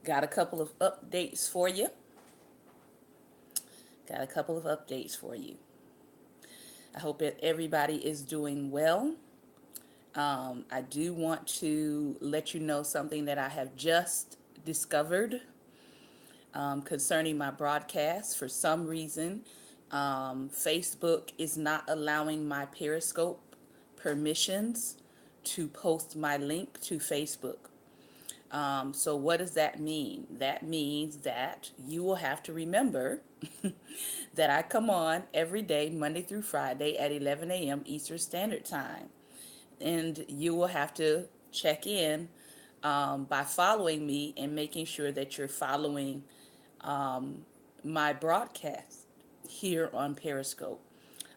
Got a couple of updates for you. Got a couple of updates for you. I hope that everybody is doing well. I do want to let you know something that I have just discovered concerning my broadcast. For some reason, Facebook is not allowing my Periscope permissions to post my link to Facebook. So what does that mean? That means that you will have to remember that I come on every day, Monday through Friday at 11 a.m. Eastern Standard Time. And you will have to check in by following me and making sure that you're following my broadcast here on Periscope.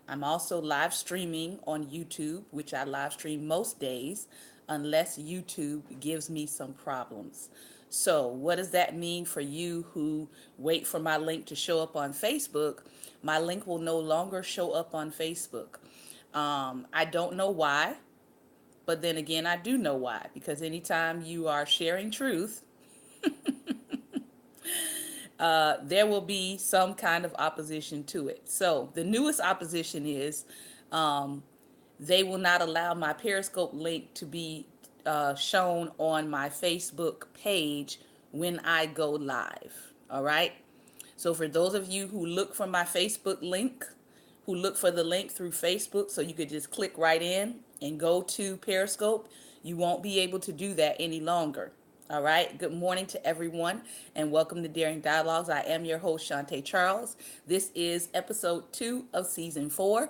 I'm also live streaming on YouTube, which I live stream most days, unless YouTube gives me some problems. So, what does that mean for you who wait for my link to show up on Facebook? My link will no longer show up on Facebook. I don't know why, but then again, I do know why. Because anytime you are sharing truth, there will be some kind of opposition to it. So, the newest opposition is they will not allow my Periscope link to be shown on my Facebook page when I go live. All right. So for those of you who look for my Facebook link, who look for the link through Facebook, so you could just click right in and go to Periscope, you won't be able to do that any longer. All right. Good morning to everyone, and welcome to Daring Dialogues. I am your host, Shantae Charles. This is episode 2 of season 4,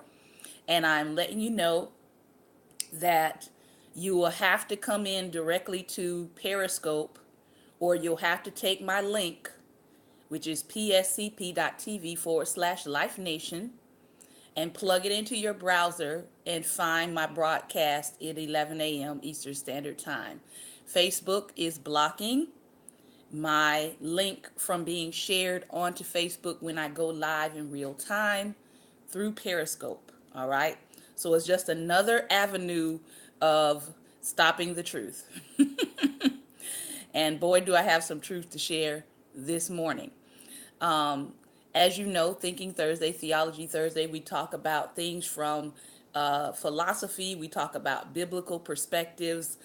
and I'm letting you know that you will have to come in directly to Periscope, or you'll have to take my link, which is pscp.tv/Life Nation, and plug it into your browser and find my broadcast at 11 a.m. Eastern Standard Time. Facebook is blocking my link from being shared onto Facebook when I go live in real time through Periscope. All right. So it's just another avenue of stopping the truth. And boy, do I have some truth to share this morning. As you know, Thinking Thursday, Theology Thursday, we talk about things from philosophy, we talk about biblical perspectives.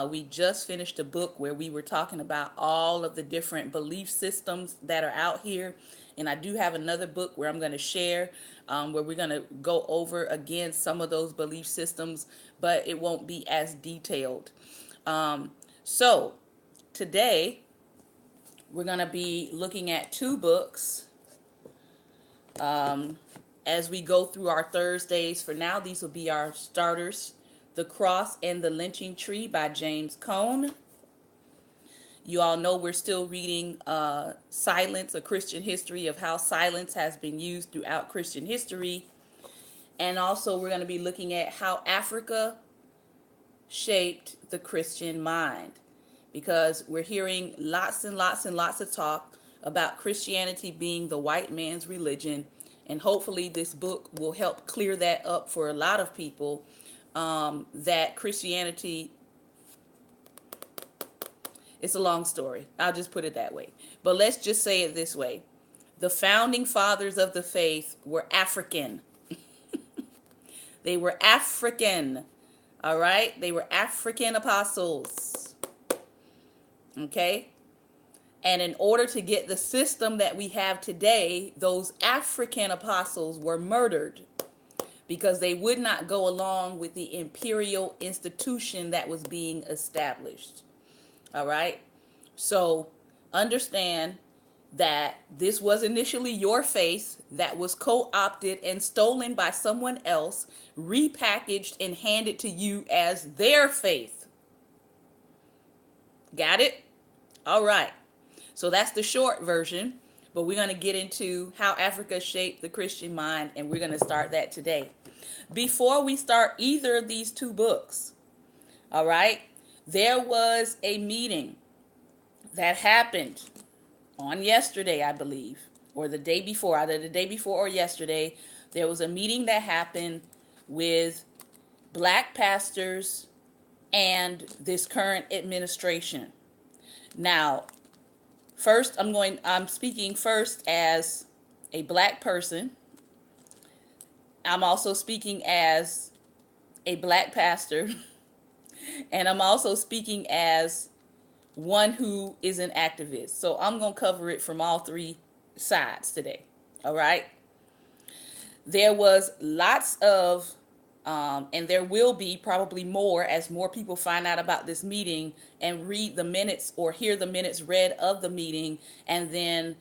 We just finished a book where we were talking about all of the different belief systems that are out here. And I do have another book where I'm going to share, where we're going to go over again some of those belief systems, but it won't be as detailed. So today, we're going to be looking at 2 books as we go through our Thursdays. For now, these will be our starters. The Cross and the Lynching Tree by James Cone. You all know we're still reading Silence, A Christian History of How Silence Has Been Used Throughout Christian History. And also we're going to be looking at how Africa shaped the Christian mind. Because we're hearing lots and lots and lots of talk about Christianity being the white man's religion. And hopefully this book will help clear that up for a lot of people, that Christianity, it's a long story. I'll just put it that way. But let's just say it this way. The founding fathers of the faith were African. They were African. All right? They were African apostles. Okay? And in order to get the system that we have today, those African apostles were murdered because they would not go along with the imperial institution that was being established. All right? So understand that this was initially your faith that was co-opted and stolen by someone else, repackaged and handed to you as their faith. Got it? All right. So that's the short version, but we're going to get into how Africa shaped the Christian mind, and we're going to start that today. Before we start either of these 2 books, all right, there was a meeting that happened on yesterday, I believe, or the day before, either the day before or yesterday. There was a meeting that happened with black pastors, and this current administration. Now, I'm speaking first as a black person. I'm also speaking as a black pastor, and I'm also speaking as one who is an activist. So I'm going to cover it from all three sides today. All right. There was lots of, and there will be probably more as more people find out about this meeting and read the minutes or hear the minutes read of the meeting, and then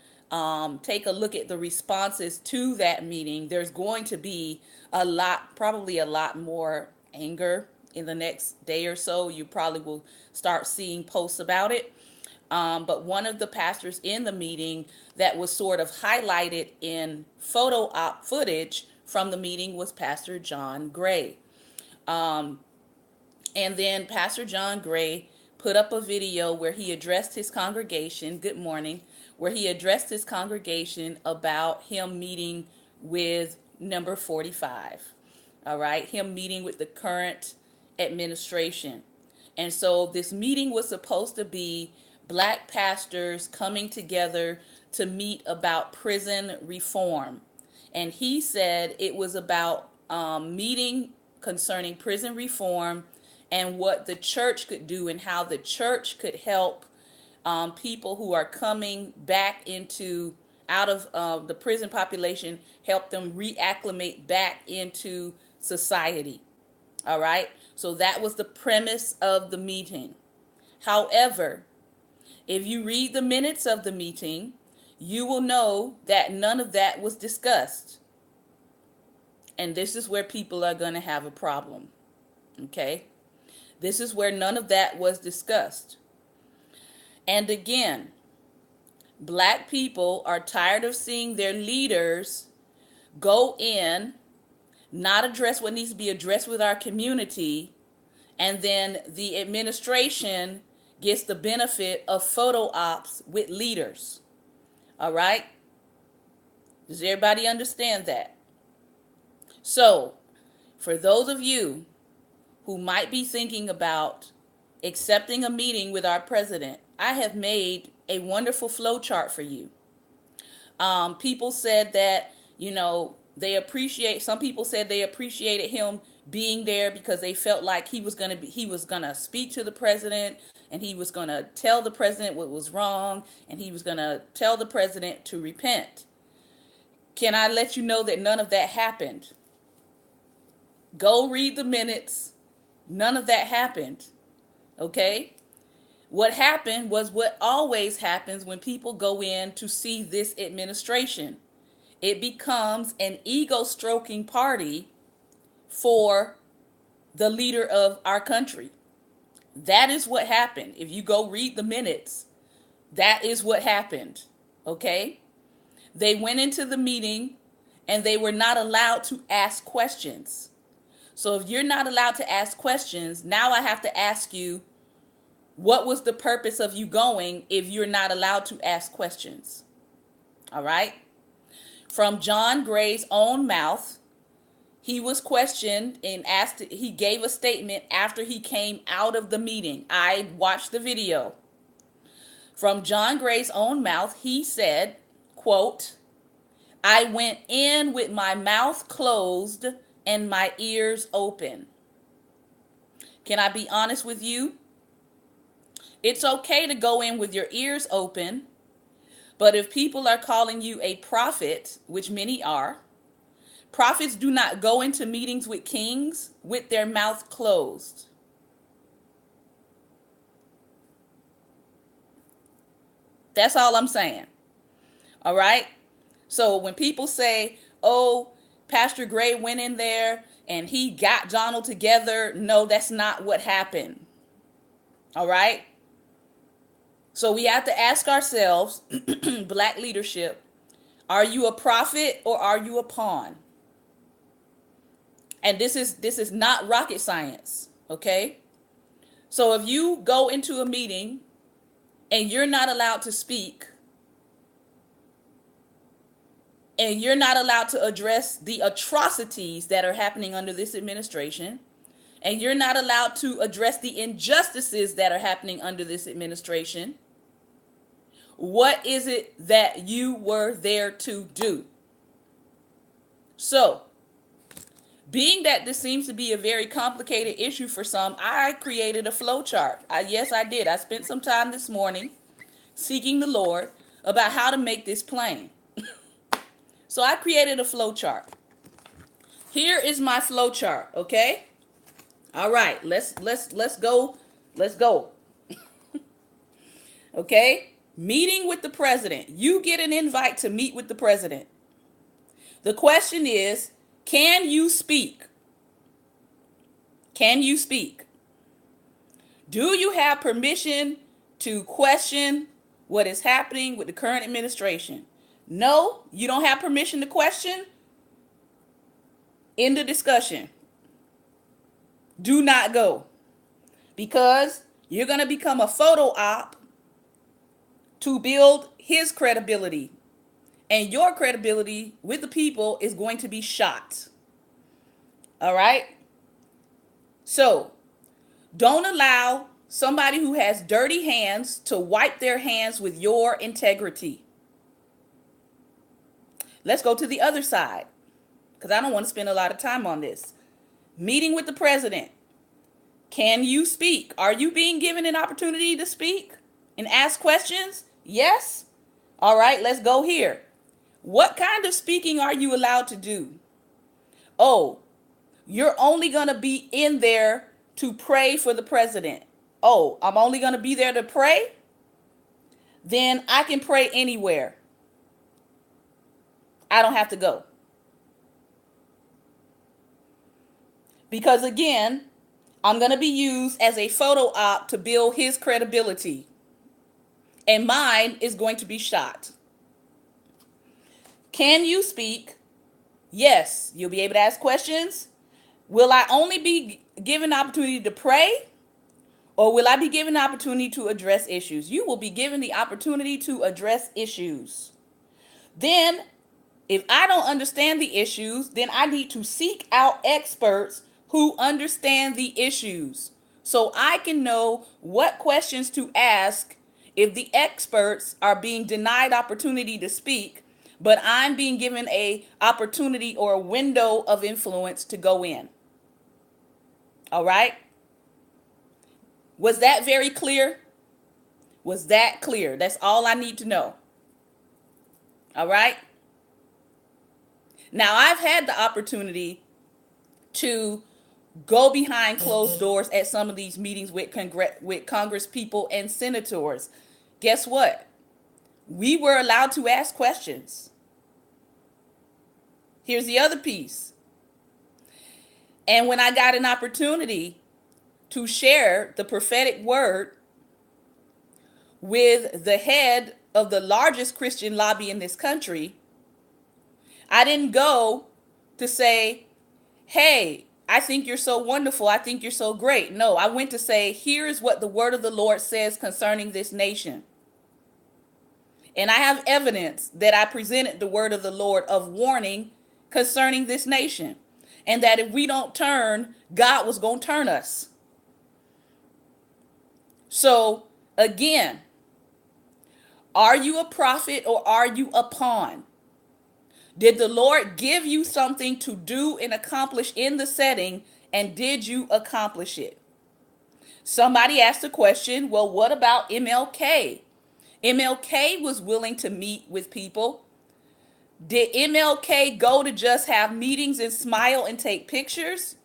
take a look at the responses to that meeting. There's going to be probably a lot more anger in the next day or so. You probably will start seeing posts about it. But one of the pastors in the meeting that was sort of highlighted in photo op footage from the meeting was Pastor John Gray. And then Pastor John Gray put up a video where he addressed his congregation, good morning, where he addressed his congregation about him meeting with number 45. All right, him meeting with the current administration. And so this meeting was supposed to be black pastors coming together to meet about prison reform. And he said it was about meeting concerning prison reform and what the church could do and how the church could help people who are coming back out of the prison population, help them reacclimate back into society. All right. So that was the premise of the meeting. However, if you read the minutes of the meeting, you will know that none of that was discussed. And this is where people are going to have a problem. Okay? This is where none of that was discussed. And again, black people are tired of seeing their leaders go in, not address what needs to be addressed with our community, and then the administration gets the benefit of photo ops with leaders. All right? Does everybody understand that? So, for those of you who might be thinking about accepting a meeting with our president, I have made a wonderful flow chart for you. People said that, some people said they appreciated him being there because they felt like he was going to speak to the president, and he was going to tell the president what was wrong, and he was going to tell the president to repent. Can I let you know that none of that happened? Go read the minutes. None of that happened. Okay? What happened was what always happens when people go in to see this administration. It becomes an ego-stroking party for the leader of our country. That is what happened. If you go read the minutes, that is what happened. Okay? They went into the meeting and they were not allowed to ask questions. So if you're not allowed to ask questions, now I have to ask you, what was the purpose of you going if you're not allowed to ask questions? All right? From John Gray's own mouth, he was questioned and asked, he gave a statement after he came out of the meeting. I watched the video. From John Gray's own mouth, he said, quote, "I went in with my mouth closed and my ears open." Can I be honest with you? It's okay to go in with your ears open, but if people are calling you a prophet, which many are, prophets do not go into meetings with kings with their mouth closed. That's all I'm saying. All right? So when people say, oh, Pastor Gray went in there and he got Donald together, no, that's not what happened. All right? So we have to ask ourselves, black leadership, are you a prophet or are you a pawn? And this is not rocket science, okay? So if you go into a meeting and you're not allowed to speak, and you're not allowed to address the atrocities that are happening under this administration, and you're not allowed to address the injustices that are happening under this administration, what is it that you were there to do? So, being that this seems to be a very complicated issue for some, I created a flow chart. Yes, I did. I spent some time this morning seeking the Lord about how to make this plain. So I created a flow chart. Here is my flow chart, okay? All right, let's go. Let's go. Okay? Meeting with the president. You get an invite to meet with the president. The question is, can you speak? Can you speak? Do you have permission to question what is happening with the current administration? No, you don't have permission to question. End of discussion. Do not go, because you're going to become a photo op to build his credibility, and your credibility with the people is going to be shot. All right? So, don't allow somebody who has dirty hands to wipe their hands with your integrity. Let's go to the other side, because I don't want to spend a lot of time on this. Meeting with the president. Can you speak? Are you being given an opportunity to speak and ask questions? Yes? All right, let's go here. What kind of speaking are you allowed to do? Oh, you're only going to be in there to pray for the president. Oh, I'm only going to be there to pray? Then I can pray anywhere. I don't have to go. Because again, I'm going to be used as a photo op to build his credibility. And mine is going to be shot. Can you speak? Yes. You'll be able to ask questions. Will I only be given the opportunity to pray? Or will I be given the opportunity to address issues? You will be given the opportunity to address issues. Then, if I don't understand the issues, then I need to seek out experts who understand the issues, so I can know what questions to ask if the experts are being denied opportunity to speak, but I'm being given a opportunity or a window of influence to go in. All right? Was that very clear? Was that clear? That's all I need to know. All right? Now, I've had the opportunity to go behind closed doors at some of these meetings with Congress people and senators. Guess what? We were allowed to ask questions. Here's the other piece. And when I got an opportunity to share the prophetic word with the head of the largest Christian lobby in this country, I didn't go to say, hey, I think you're so wonderful. I think you're so great. No, I went to say, here is what the word of the Lord says concerning this nation. And I have evidence that I presented the word of the Lord of warning concerning this nation. And that if we don't turn, God was going to turn us. So, again, are you a prophet or are you a pawn? Did the Lord give you something to do and accomplish in the setting, and did you accomplish it? Somebody asked the question, well, what about MLK? MLK was willing to meet with people. Did MLK go to just have meetings and smile and take pictures?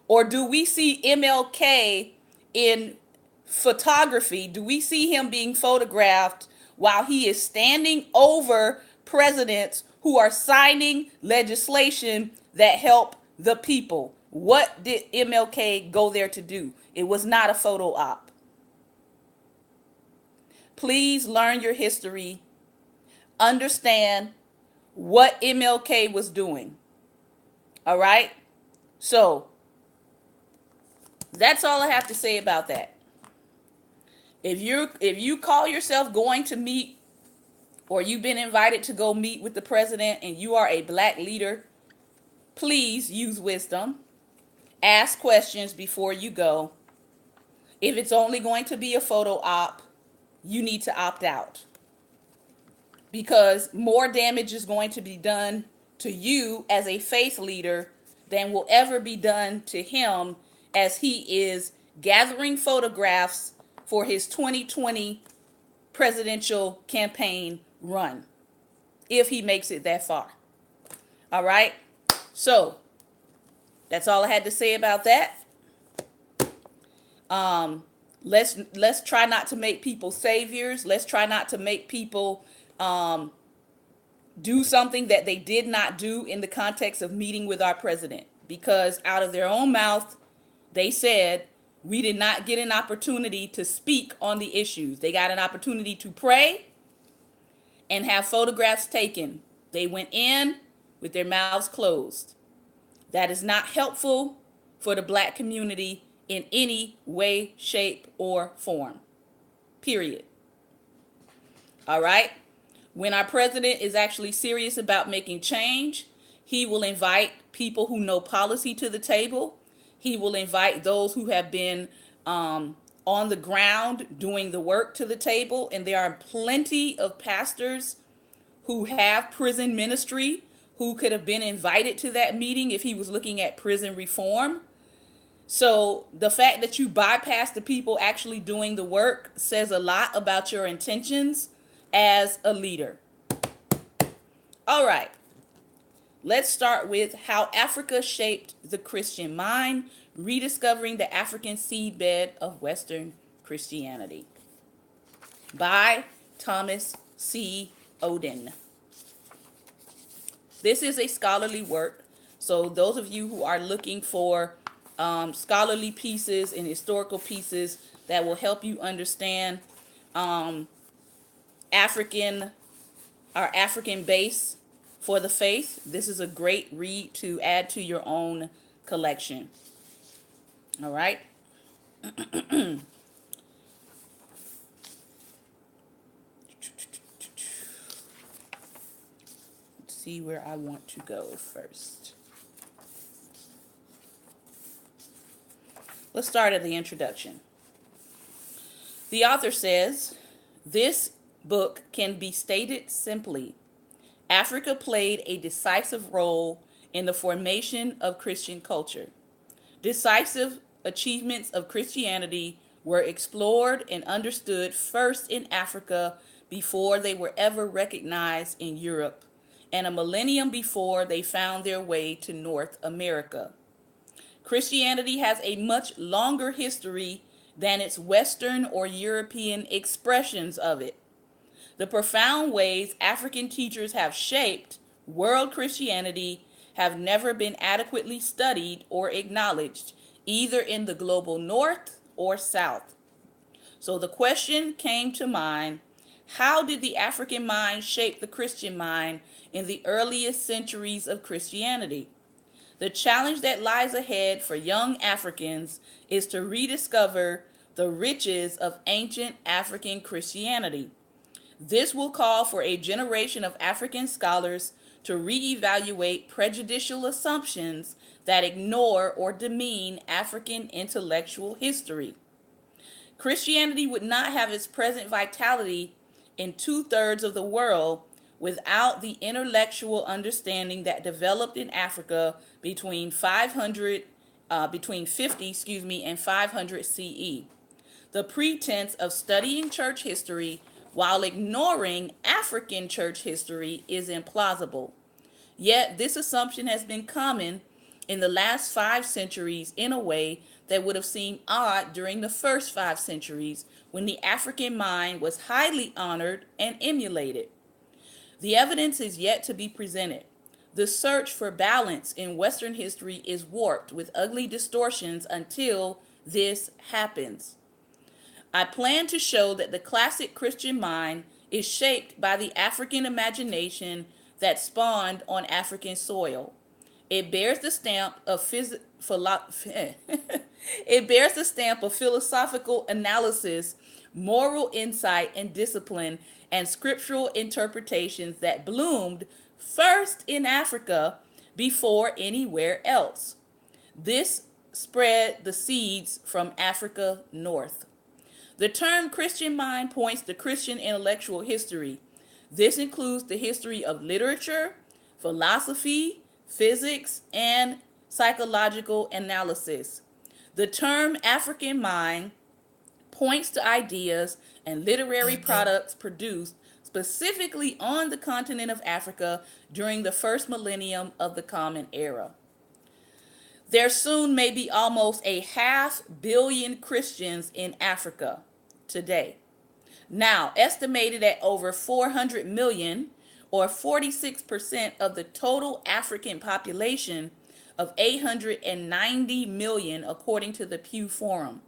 Or do we see MLK in photography? Do we see him being photographed while he is standing over presidents who are signing legislation that help the people? What did MLK go there to do? It was not a photo op. Please learn your history. Understand what MLK was doing. All right? So, that's all I have to say about that. If you call yourself going to meet, or you've been invited to go meet with the president and you are a black leader, please use wisdom. Ask questions before you go. If it's only going to be a photo op, you need to opt out. because more damage is going to be done to you as a faith leader than will ever be done to him as he is gathering photographs for his 2020 presidential campaign run, if he makes it that far. All right. So that's all I had to say about that. Let's try not to make people saviors. Let's try not to make people do something that they did not do in the context of meeting with our president, because out of their own mouth, they said we did not get an opportunity to speak on the issues. They got an opportunity to pray and have photographs taken. They went in with their mouths closed. That is not helpful for the black community in any way, shape, or form. Period. All right? When our president is actually serious about making change, he will invite people who know policy to the table. He will invite those who have been on the ground doing the work to the table. And there are plenty of pastors who have prison ministry who could have been invited to that meeting if he was looking at prison reform. So the fact that you bypass the people actually doing the work says a lot about your intentions as a leader. All right. Let's start with How Africa Shaped the Christian Mind, Rediscovering the African Seedbed of Western Christianity by Thomas C. Oden. This is a scholarly work. So those of you who are looking for scholarly pieces and historical pieces that will help you understand our African base for the faith, this is a great read to add to your own collection. All right. Let's see where I want to go first. Let's start at the introduction. The author says, this book can be stated simply. Africa played a decisive role in the formation of Christian culture. Decisive achievements of Christianity were explored and understood first in Africa before they were ever recognized in Europe, and a millennium before they found their way to North America. Christianity has a much longer history than its Western or European expressions of it. The profound ways African teachers have shaped world Christianity have never been adequately studied or acknowledged, either in the global North or South. So the question came to mind, how did the African mind shape the Christian mind in the earliest centuries of Christianity? The challenge that lies ahead for young Africans is to rediscover the riches of ancient African Christianity. This will call for a generation of African scholars to reevaluate prejudicial assumptions that ignore or demean African intellectual history. Christianity would not have its present vitality in 2/3 of the world without the intellectual understanding that developed in Africa between 50, and 500 CE. The pretense of studying church history while ignoring African church history is implausible. Yet this assumption has been common in the last 5 centuries in a way that would have seemed odd during the first 5 centuries when the African mind was highly honored and emulated. The evidence is yet to be presented. The search for balance in Western history is warped with ugly distortions until this happens. I plan to show that the classic Christian mind is shaped by the African imagination that spawned on African soil. It bears the stamp of philosophical analysis, moral insight and discipline, and scriptural interpretations that bloomed first in Africa before anywhere else. This spread the seeds from Africa north. The term Christian mind points to Christian intellectual history. This includes the history of literature, philosophy, physics, and psychological analysis. The term African mind points to ideas and literary products produced specifically on the continent of Africa during the first millennium of the Common Era. There soon may be almost a 500 million Christians in Africa today. Now, estimated at over 400 million, or 46% of the total African population of 890 million, according to the Pew Forum,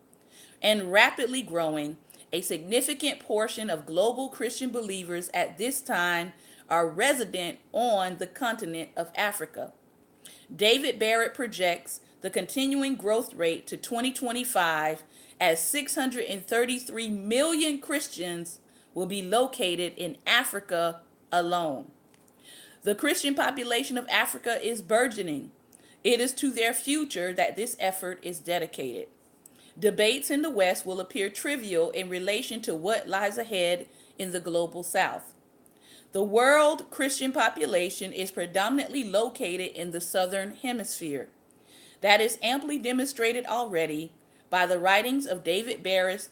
and rapidly growing, a significant portion of global Christian believers at this time are resident on the continent of Africa. David Barrett projects the continuing growth rate to 2025 as 633 million Christians will be located in Africa alone. The Christian population of Africa is burgeoning. It is to their future that this effort is dedicated. Debates in the West will appear trivial in relation to what lies ahead in the global South. The world Christian population is predominantly located in the Southern Hemisphere. That is amply demonstrated already by the writings of David Barrett,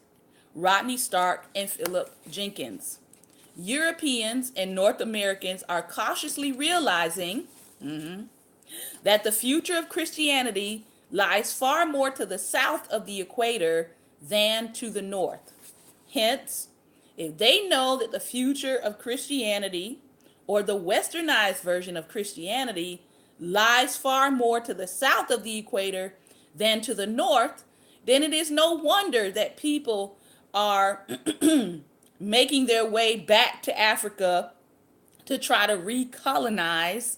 Rodney Stark, and Philip Jenkins. Europeans and North Americans are cautiously realizing that the future of Christianity lies far more to the south of the equator than to the north. Hence, if they know that the future of Christianity, or the westernized version of Christianity, lies far more to the south of the equator than to the north, then it is no wonder that people are making their way back to Africa to try to recolonize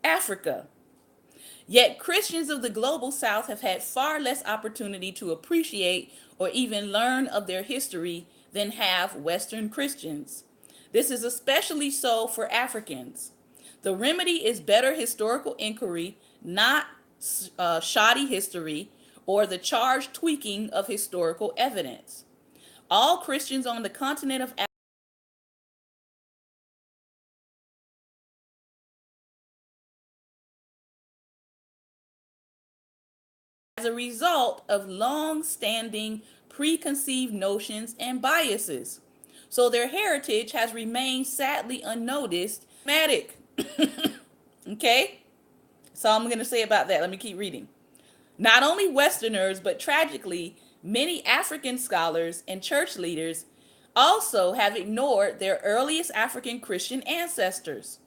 Africa. Yet Christians of the global South have had far less opportunity to appreciate or even learn of their history than have Western Christians. This is especially so for Africans. The remedy is better historical inquiry, not shoddy history or the charged tweaking of historical evidence. All Christians on the continent of Africa, as a result of long-standing preconceived notions and biases. So their heritage has remained sadly unnoticed. Okay? That's all I'm going to say about that. Let me keep reading. Not only Westerners, but tragically, many African scholars and church leaders also have ignored their earliest African Christian ancestors.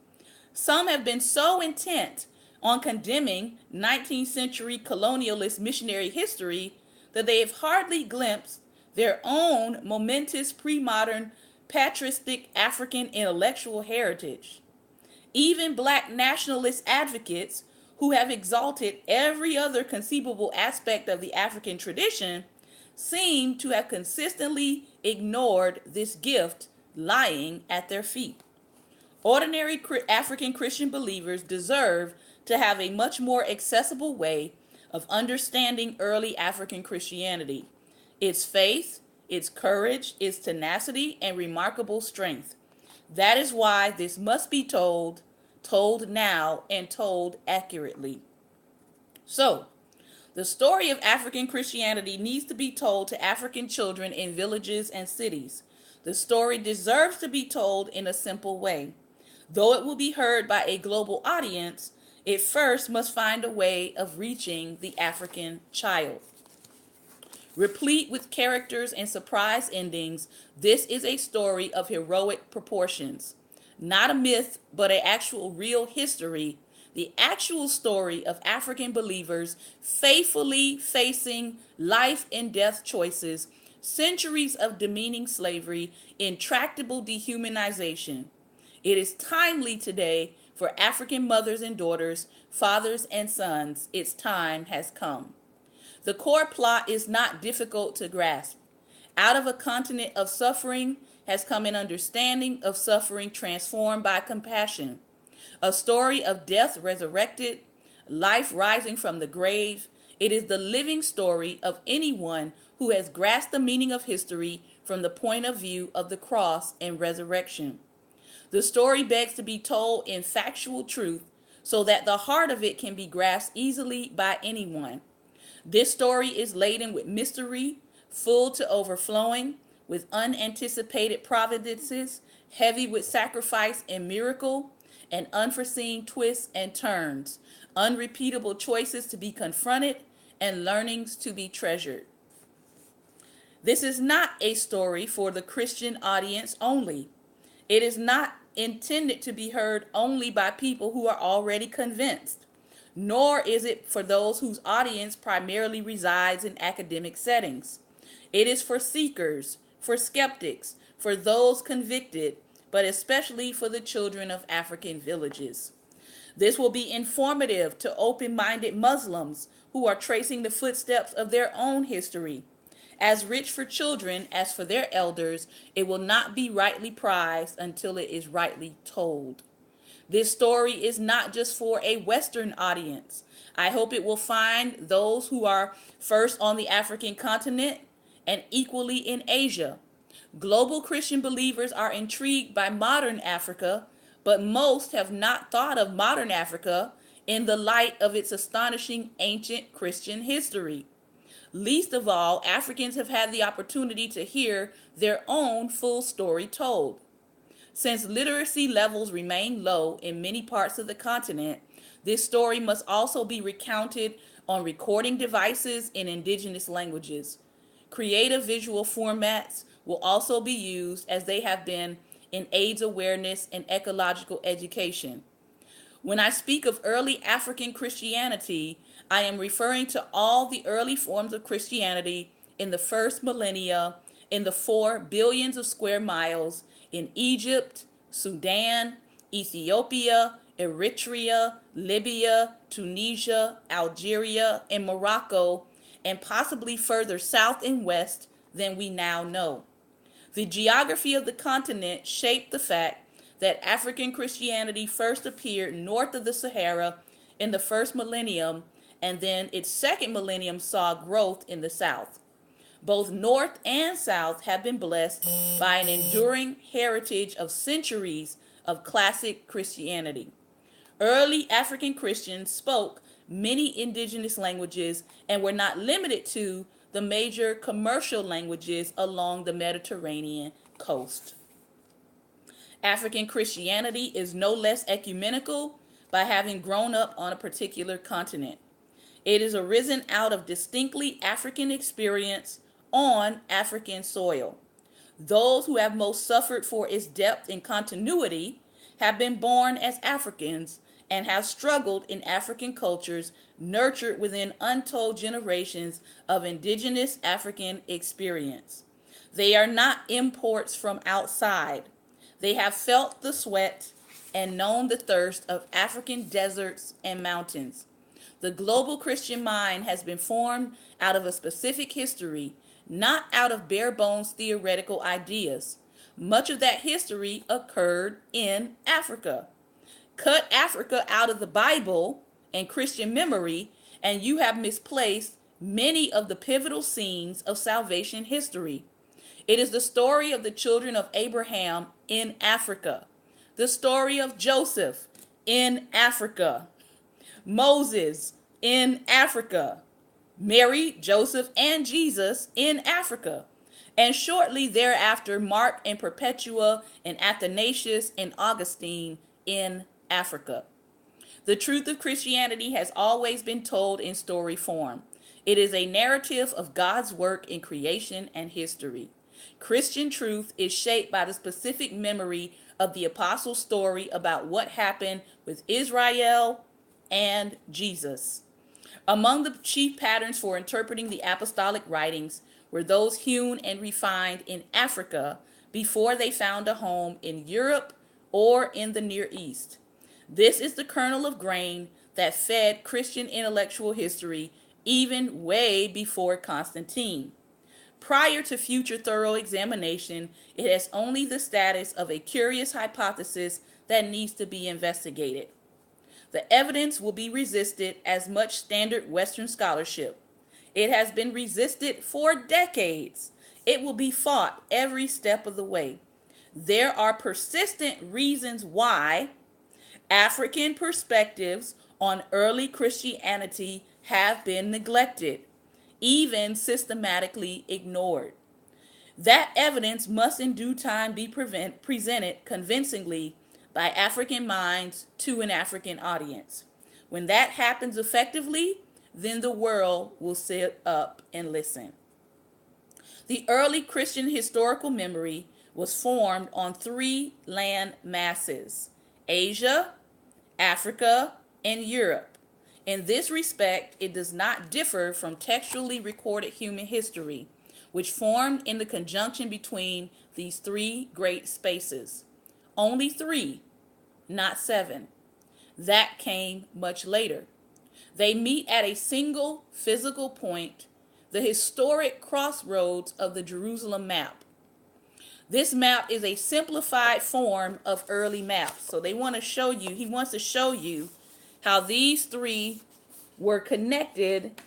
Some have been so intent on condemning 19th century colonialist missionary history that they have hardly glimpsed their own momentous pre-modern patristic African intellectual heritage. Even black nationalist advocates who have exalted every other conceivable aspect of the African tradition seem to have consistently ignored this gift lying at their feet. Ordinary African Christian believers deserve to have a much more accessible way of understanding early African Christianity, its faith, its courage, its tenacity, and remarkable strength. That is why this must be told now, and told accurately. So, the story of African Christianity needs to be told to African children in villages and cities. The story deserves to be told in a simple way. Though it will be heard by a global audience, it first must find a way of reaching the African child. Replete with characters and surprise endings, this is a story of heroic proportions. Not a myth, but an actual real history, the actual story of African believers faithfully facing life and death choices, centuries of demeaning slavery, intractable dehumanization. It is timely today for African mothers and daughters, fathers and sons. Its time has come. The core plot is not difficult to grasp. Out of a continent of suffering has come an understanding of suffering transformed by compassion. A story of death resurrected, life rising from the grave. It is the living story of anyone who has grasped the meaning of history from the point of view of the cross and resurrection. The story begs to be told in factual truth so that the heart of it can be grasped easily by anyone. This story is laden with mystery, full to overflowing, with unanticipated providences, heavy with sacrifice and miracle, and unforeseen twists and turns, unrepeatable choices to be confronted, and learnings to be treasured. This is not a story for the Christian audience only. It is not intended to be heard only by people who are already convinced, nor is it for those whose audience primarily resides in academic settings. It is for seekers, for skeptics, for those convicted, but especially for the children of African villages. This will be informative to open-minded Muslims who are tracing the footsteps of their own history. As rich for children as for their elders, it will not be rightly prized until it is rightly told. This story is not just for a Western audience. I hope it will find those who are first on the African continent and equally in Asia. Global Christian believers are intrigued by modern Africa, but most have not thought of modern Africa in the light of its astonishing ancient Christian history. Least of all, Africans have had the opportunity to hear their own full story told. Since literacy levels remain low in many parts of the continent, this story must also be recounted on recording devices in indigenous languages. Creative visual formats will also be used as they have been in AIDS awareness and ecological education. When I speak of early African Christianity, I am referring to all the early forms of Christianity in the first millennia, in the 4 billions of square miles, in Egypt, Sudan, Ethiopia, Eritrea, Libya, Tunisia, Algeria, and Morocco, and possibly further south and west than we now know. The geography of the continent shaped the fact that African Christianity first appeared north of the Sahara in the first millennium, and then its second millennium saw growth in the south. Both North and South have been blessed by an enduring heritage of centuries of classic Christianity. Early African Christians spoke many indigenous languages and were not limited to the major commercial languages along the Mediterranean coast. African Christianity is no less ecumenical by having grown up on a particular continent. It is arisen out of distinctly African experience on African soil. Those who have most suffered for its depth and continuity have been born as Africans and have struggled in African cultures nurtured within untold generations of indigenous African experience. They are not imports from outside. They have felt the sweat and known the thirst of African deserts and mountains. The global Christian mind has been formed out of a specific history, not out of bare bones theoretical ideas. Much of that history occurred in Africa. Cut Africa out of the Bible and Christian memory, and you have misplaced many of the pivotal scenes of salvation history. It is the story of the children of Abraham in Africa, the story of Joseph in Africa, Moses in Africa, Mary, Joseph, and Jesus in Africa, and shortly thereafter Mark and Perpetua and Athanasius and Augustine in Africa. The truth of Christianity has always been told in story form. It is a narrative of God's work in creation and history. Christian truth is shaped by the specific memory of the apostles' story about what happened with Israel and Jesus. Among the chief patterns for interpreting the apostolic writings were those hewn and refined in Africa before they found a home in Europe or in the Near East. This is the kernel of grain that fed Christian intellectual history even way before Constantine. Prior to future thorough examination, it has only the status of a curious hypothesis that needs to be investigated. The evidence will be resisted as much standard Western scholarship. It has been resisted for decades. It will be fought every step of the way. There are persistent reasons why African perspectives on early Christianity have been neglected, even systematically ignored. That evidence must in due time be presented convincingly by African minds to an African audience. When that happens effectively, then the world will sit up and listen. The early Christian historical memory was formed on three land masses: Asia, Africa, and Europe. In this respect, it does not differ from textually recorded human history, which formed in the conjunction between these three great spaces. Only three, not seven. That came much later. They meet at a single physical point, the historic crossroads of the Jerusalem map. This map is a simplified form of early maps. So he wants to show you how these three were connected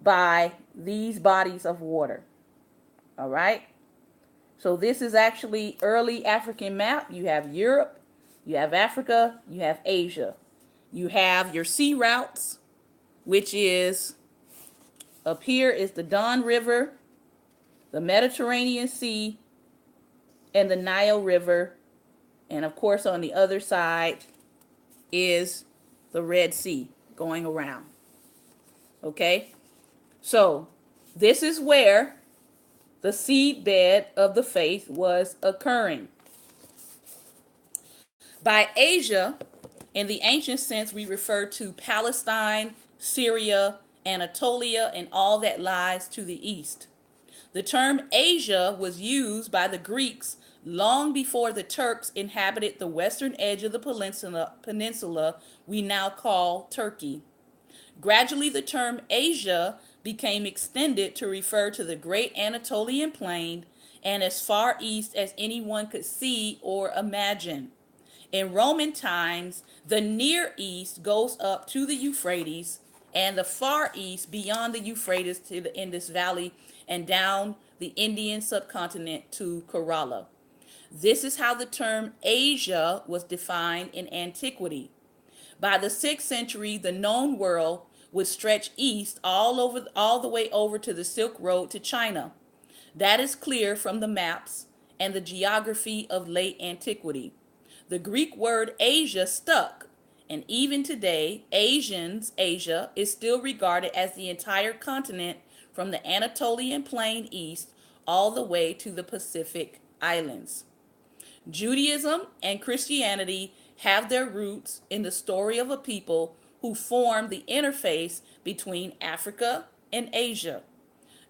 by these bodies of water. All right. So this is actually early African map. You have Europe, you have Africa, you have Asia. You have your sea routes, which is up here is the Don River, the Mediterranean Sea, and the Nile River. And of course, on the other side is the Red Sea going around. Okay? So, this is where the seedbed of the faith was occurring. By Asia, in the ancient sense, we refer to Palestine, Syria, Anatolia, and all that lies to the east. The term Asia was used by the Greeks long before the Turks inhabited the western edge of the peninsula we now call Turkey. Gradually, the term Asia became extended to refer to the great Anatolian plain and as far east as anyone could see or imagine. In Roman times, the Near East goes up to the Euphrates, and the Far East beyond the Euphrates to the Indus Valley and down the Indian subcontinent to Kerala. This is how the term Asia was defined in antiquity. By the 6th century, the known world would stretch east all the way over to the Silk Road to China. That is clear from the maps and the geography of late antiquity. The Greek word Asia stuck, and even today, Asia is still regarded as the entire continent from the Anatolian plain east all the way to the Pacific Islands. Judaism and Christianity have their roots in the story of a people who formed the interface between Africa and Asia.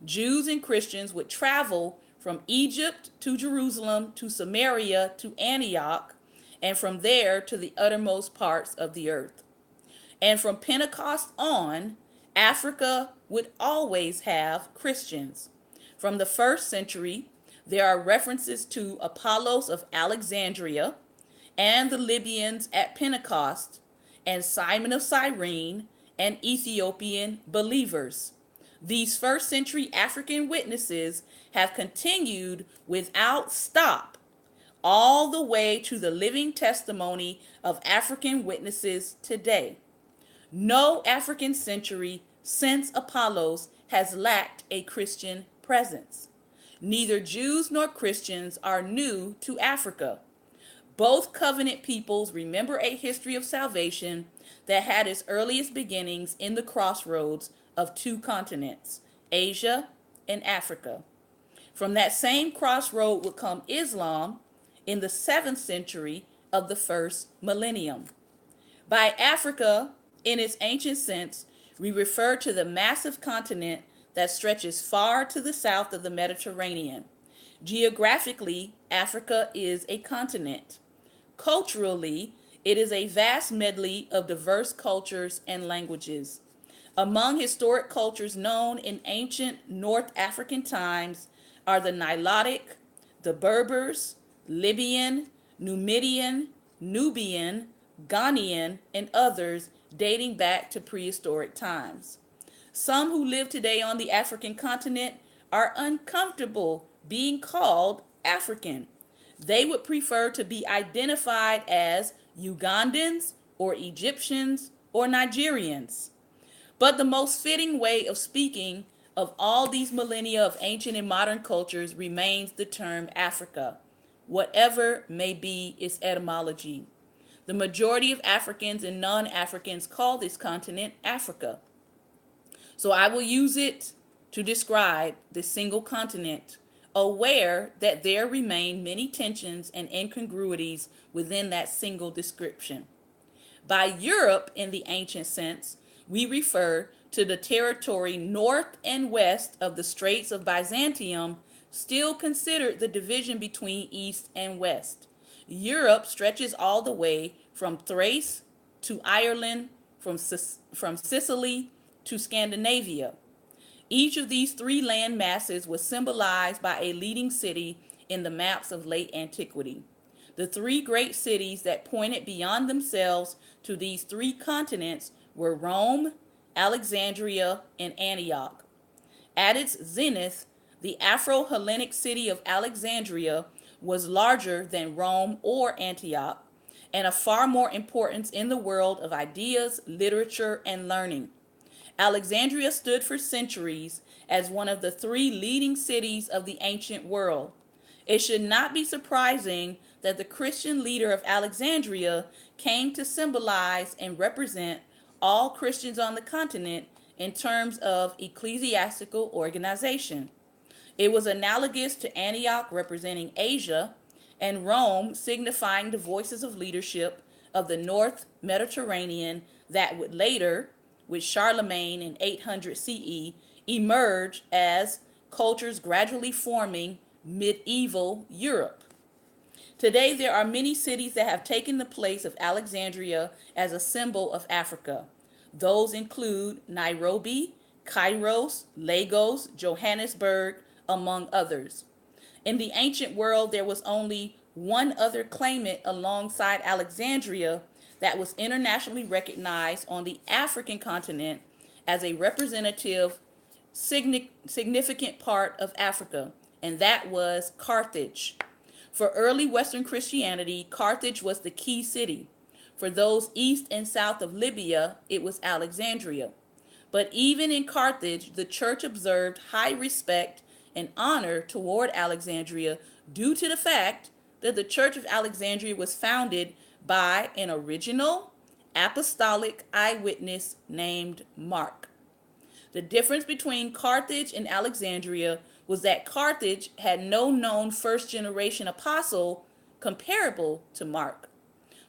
Jews and Christians would travel from Egypt to Jerusalem to Samaria to Antioch, and from there to the uttermost parts of the earth. And from Pentecost on, Africa would always have Christians. From the 1st century, there are references to Apollos of Alexandria and the Libyans at Pentecost, and Simon of Cyrene and Ethiopian believers. These 1st century African witnesses have continued without stop all the way to the living testimony of African witnesses today. No African century since Apollos has lacked a Christian presence. Neither Jews nor Christians are new to Africa. Both covenant peoples remember a history of salvation that had its earliest beginnings in the crossroads of two continents, Asia and Africa. From that same crossroad would come Islam in the 7th century of the first millennium. By Africa, in its ancient sense, we refer to the massive continent that stretches far to the south of the Mediterranean. Geographically, Africa is a continent. Culturally, it is a vast medley of diverse cultures and languages. Among historic cultures known in ancient North African times are the Nilotic, the Berbers, Libyan, Numidian, Nubian, Ghanaian, and others dating back to prehistoric times. Some who live today on the African continent are uncomfortable being called African. They would prefer to be identified as Ugandans or Egyptians or Nigerians. But the most fitting way of speaking of all these millennia of ancient and modern cultures remains the term Africa, whatever may be its etymology. The majority of Africans and non-Africans call this continent Africa. So I will use it to describe this single continent, aware that there remain many tensions and incongruities within that single description. By Europe, in the ancient sense, we refer to the territory north and west of the Straits of Byzantium, still considered the division between east and west. Europe stretches all the way from Thrace to Ireland, from Sicily to Scandinavia. Each of these three land masses was symbolized by a leading city in the maps of late antiquity. The three great cities that pointed beyond themselves to these three continents were Rome, Alexandria, and Antioch. At its zenith, the Afro-Hellenic city of Alexandria was larger than Rome or Antioch, and of far more importance in the world of ideas, literature, and learning. Alexandria stood for centuries as one of the three leading cities of the ancient world. It should not be surprising that the Christian leader of Alexandria came to symbolize and represent all Christians on the continent in terms of ecclesiastical organization. It was analogous to Antioch representing Asia and Rome signifying the voices of leadership of the North Mediterranean that would later, with Charlemagne in 800 CE, emerge as cultures gradually forming medieval Europe. Today, there are many cities that have taken the place of Alexandria as a symbol of Africa. Those include Nairobi, Kairos, Lagos, Johannesburg, among others. In the ancient world, there was only one other claimant alongside Alexandria that was internationally recognized on the African continent as a representative, significant part of Africa, and that was Carthage. For early Western Christianity, Carthage was the key city. For those east and south of Libya, it was Alexandria. But even in Carthage, the church observed high respect and honor toward Alexandria due to the fact that the Church of Alexandria was founded by an original apostolic eyewitness named Mark. The difference between Carthage and Alexandria was that Carthage had no known first generation apostle comparable to Mark.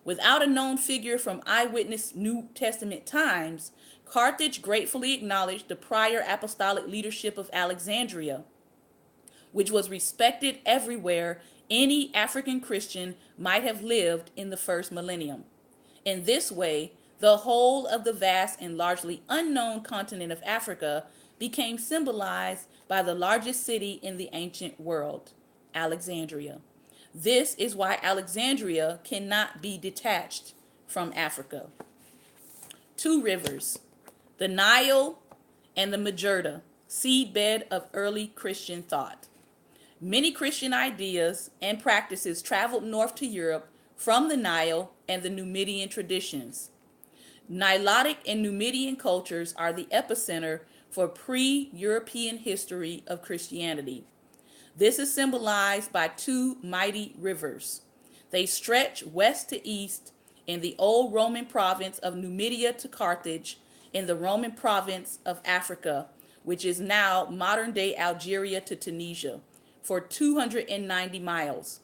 Without a known figure from eyewitness New Testament times, Carthage gratefully acknowledged the prior apostolic leadership of Alexandria, which was respected everywhere any African Christian might have lived in the first millennium. In this way, the whole of the vast and largely unknown continent of Africa became symbolized by the largest city in the ancient world, Alexandria. This is why Alexandria cannot be detached from Africa. Two rivers, the Nile and the Majerta, seedbed of early Christian thought. Many Christian ideas and practices traveled north to Europe from the Nile and the Numidian traditions. Nilotic and Numidian cultures are the epicenter for pre-European history of Christianity. This is symbolized by two mighty rivers. They stretch west to east in the old Roman province of Numidia to Carthage in the Roman province of Africa, which is now modern-day Algeria to Tunisia, for 290 miles.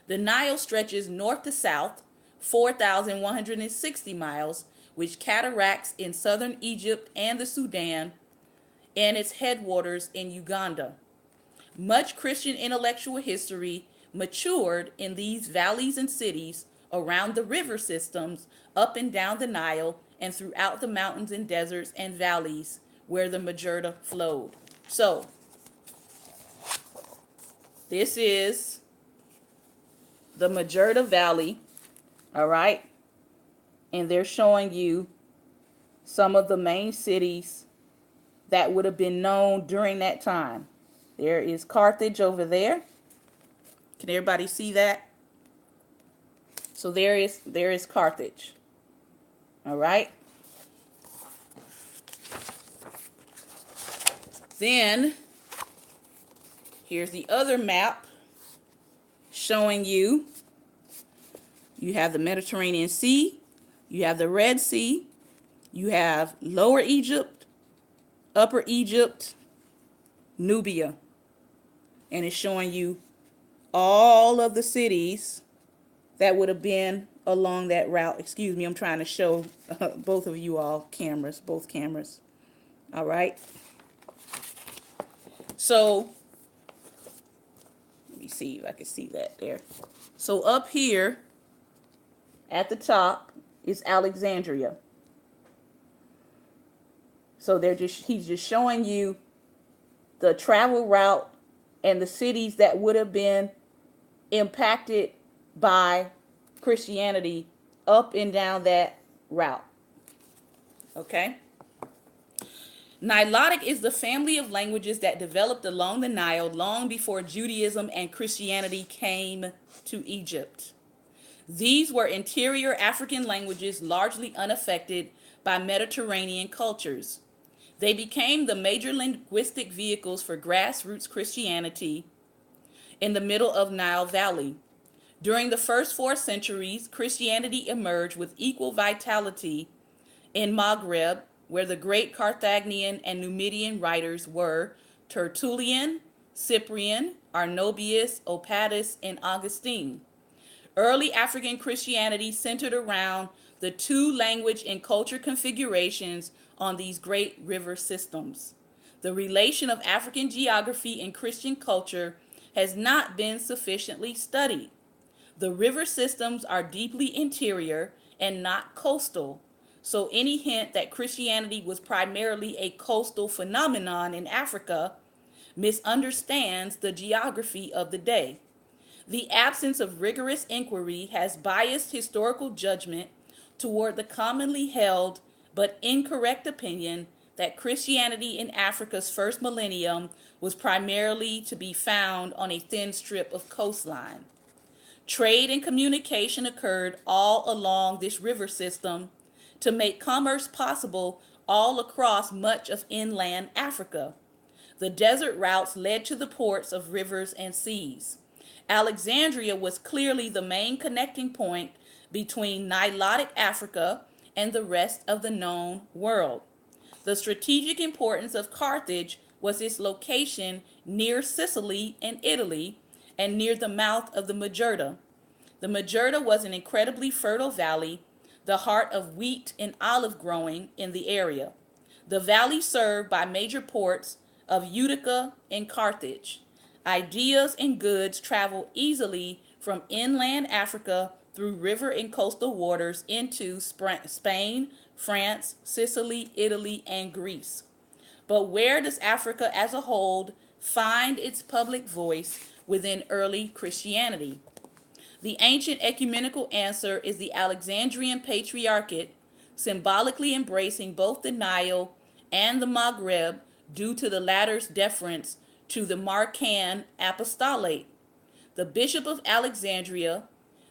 The Nile stretches north to south, 4,160 miles, which cataracts in southern Egypt and the Sudan, and its headwaters in Uganda. Much Christian intellectual history matured in these valleys and cities around the river systems up and down the Nile and throughout the mountains and deserts and valleys where the Majerta flowed. So, this is the Majerta Valley, all right? And they're showing you some of the main cities that would have been known during that time. There is Carthage over there. Can everybody see that? So there is Carthage. All right. Then here's the other map showing you have the Mediterranean Sea, you have the Red Sea, you have Lower Egypt, Upper Egypt, Nubia. And it's showing you all of the cities that would have been along that route. Excuse me, I'm trying to show both of you all both cameras. All right. So let me see if I can see that there. So up here at the top is Alexandria. So he's just showing you the travel route and the cities that would have been impacted by Christianity up and down that route. Okay? Nilotic is the family of languages that developed along the Nile long before Judaism and Christianity came to Egypt. These were interior African languages largely unaffected by Mediterranean cultures. They became the major linguistic vehicles for grassroots Christianity in the middle of Nile Valley. During the first 4 centuries, Christianity emerged with equal vitality in Maghreb, where the great Carthaginian and Numidian writers were Tertullian, Cyprian, Arnobius, Opatus, and Augustine. Early African Christianity centered around the 2 language and culture configurations on these great river systems. The relation of African geography and Christian culture has not been sufficiently studied. The river systems are deeply interior and not coastal, so any hint that Christianity was primarily a coastal phenomenon in Africa misunderstands the geography of the day. The absence of rigorous inquiry has biased historical judgment toward the commonly held but incorrect opinion that Christianity in Africa's first millennium was primarily to be found on a thin strip of coastline. Trade and communication occurred all along this river system to make commerce possible all across much of inland Africa. The desert routes led to the ports of rivers and seas. Alexandria was clearly the main connecting point between Nilotic Africa and the rest of the known world. The strategic importance of Carthage was its location near Sicily and Italy and near the mouth of the Magerta. The Magerta was an incredibly fertile valley, the heart of wheat and olive growing in the area. The valley served by major ports of Utica and Carthage. Ideas and goods traveled easily from inland Africa through river and coastal waters into Spain, France, Sicily, Italy, and Greece. But where does Africa as a whole find its public voice within early Christianity? The ancient ecumenical answer is the Alexandrian Patriarchate, symbolically embracing both the Nile and the Maghreb due to the latter's deference to the Marcan Apostolate. The Bishop of Alexandria,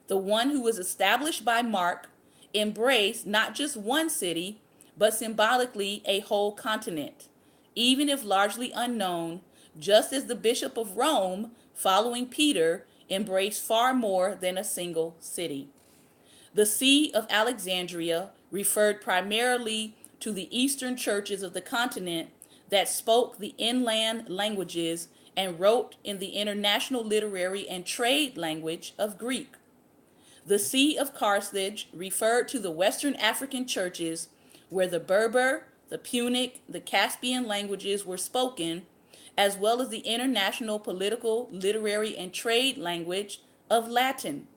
the one who was established by Mark, embraced not just one city, but symbolically a whole continent, even if largely unknown, just as the Bishop of Rome, following Peter, embraced far more than a single city. The See of Alexandria referred primarily to the eastern churches of the continent that spoke the inland languages and wrote in the international literary and trade language of Greek. The See of Carthage referred to the Western African churches where the Berber, the Punic, the Caspian languages were spoken, as well as the international political, literary, and trade language of Latin.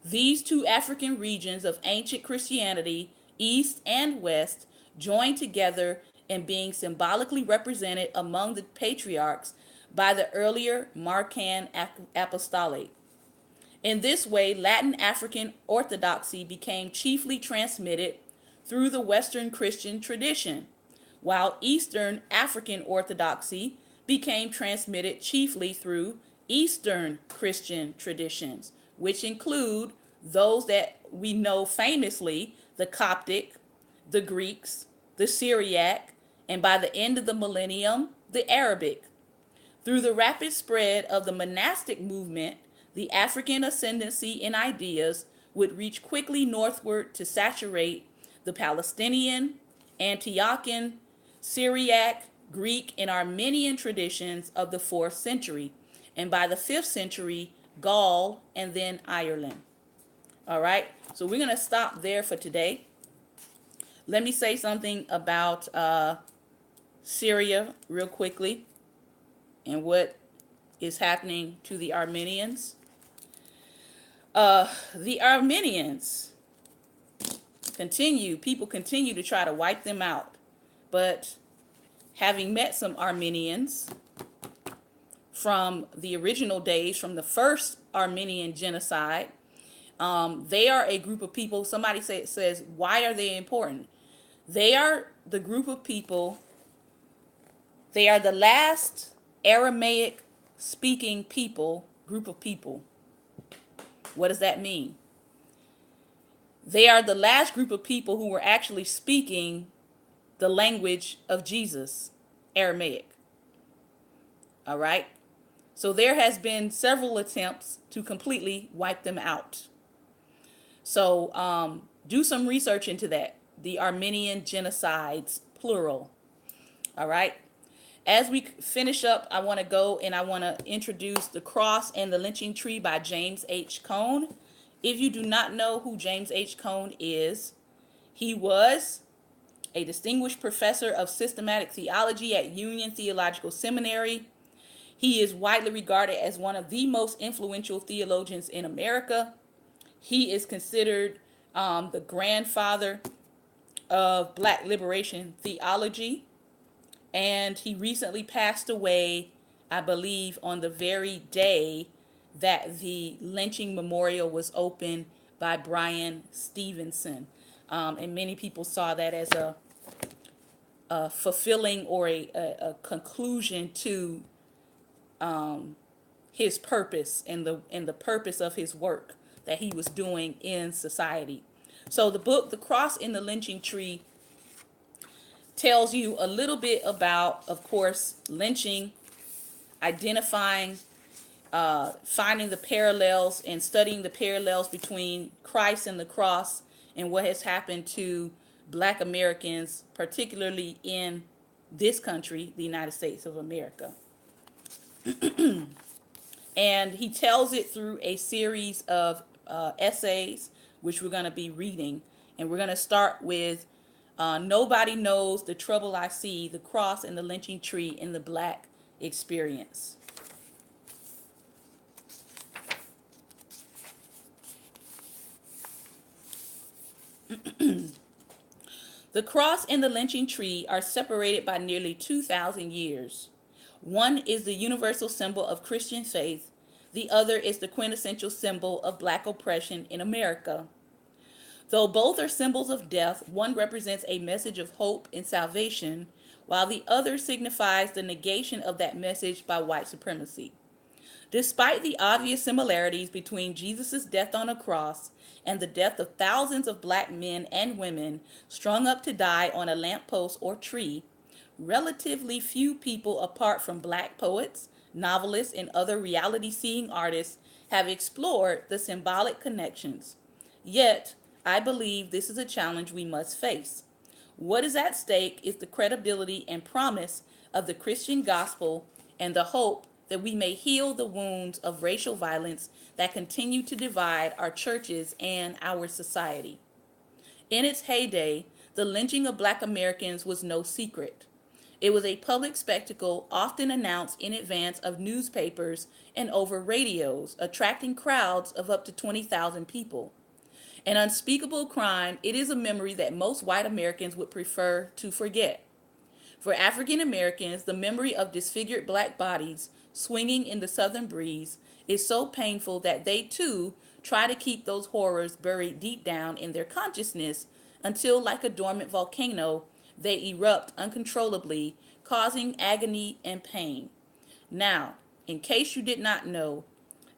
These 2 African regions of ancient Christianity, East and West, joined together in being symbolically represented among the patriarchs by the earlier Marcan Apostolate. In this way, Latin African orthodoxy became chiefly transmitted through the Western Christian tradition, while Eastern African orthodoxy became transmitted chiefly through Eastern Christian traditions, which include those that we know famously, the Coptic, the Greeks, the Syriac, and by the end of the millennium, the Arabic. Through the rapid spread of the monastic movement, the African ascendancy in ideas would reach quickly northward to saturate the Palestinian, Antiochian, Syriac, Greek, and Armenian traditions of the 4th century, and by the 5th century, Gaul, and then Ireland. All right, so we're going to stop there for today. Let me say something about Syria real quickly and what is happening to the Armenians. The Armenians people continue to try to wipe them out. But having met some Armenians from the original days, from the first Armenian genocide, they are a group of people. Somebody says, why are they important? They are the group of people, they are the last Aramaic speaking group of people. What does that mean? They are the last group of people who were actually speaking the language of Jesus, Aramaic. All right? So there has been several attempts to completely wipe them out. So do some research into that. The Armenian genocides, plural. All right? As we finish up, I want to go and I want to introduce The Cross and the Lynching Tree by James H. Cone. If you do not know who James H. Cone is, he was a distinguished professor of systematic theology at Union Theological Seminary. He is widely regarded as one of the most influential theologians in America. He is considered the grandfather of Black liberation theology. And he recently passed away, I believe, on the very day that the lynching memorial was opened by Bryan Stevenson. And many people saw that as a fulfilling or a conclusion to his purpose and the purpose of his work that he was doing in society. So the book, The Cross and the Lynching Tree, tells you a little bit about, of course, lynching, identifying, finding the parallels and studying the parallels between Christ and the cross and what has happened to Black Americans, particularly in this country, the United States of America. And he tells it through a series of essays, which we're going to be reading. And we're going to start with Nobody Knows the Trouble I See, The Cross and the Lynching Tree in the Black Experience. The cross and the lynching tree are separated by nearly 2,000 years. One is the universal symbol of Christian faith. The other is the quintessential symbol of Black oppression in America. Though both are symbols of death, one represents a message of hope and salvation, while the other signifies the negation of that message by white supremacy. Despite the obvious similarities between Jesus' death on a cross and the death of thousands of Black men and women strung up to die on a lamppost or tree, relatively few people apart from Black poets, novelists, and other reality-seeing artists have explored the symbolic connections. Yet, I believe this is a challenge we must face. What is at stake is the credibility and promise of the Christian gospel and the hope that we may heal the wounds of racial violence that continue to divide our churches and our society. In its heyday, the lynching of Black Americans was no secret. It was a public spectacle often announced in advance of newspapers and over radios, attracting crowds of up to 20,000 people. An unspeakable crime, it is a memory that most white Americans would prefer to forget. For African Americans, the memory of disfigured Black bodies swinging in the southern breeze is so painful that they too try to keep those horrors buried deep down in their consciousness until, like a dormant volcano, they erupt uncontrollably, causing agony and pain. Now, in case you did not know,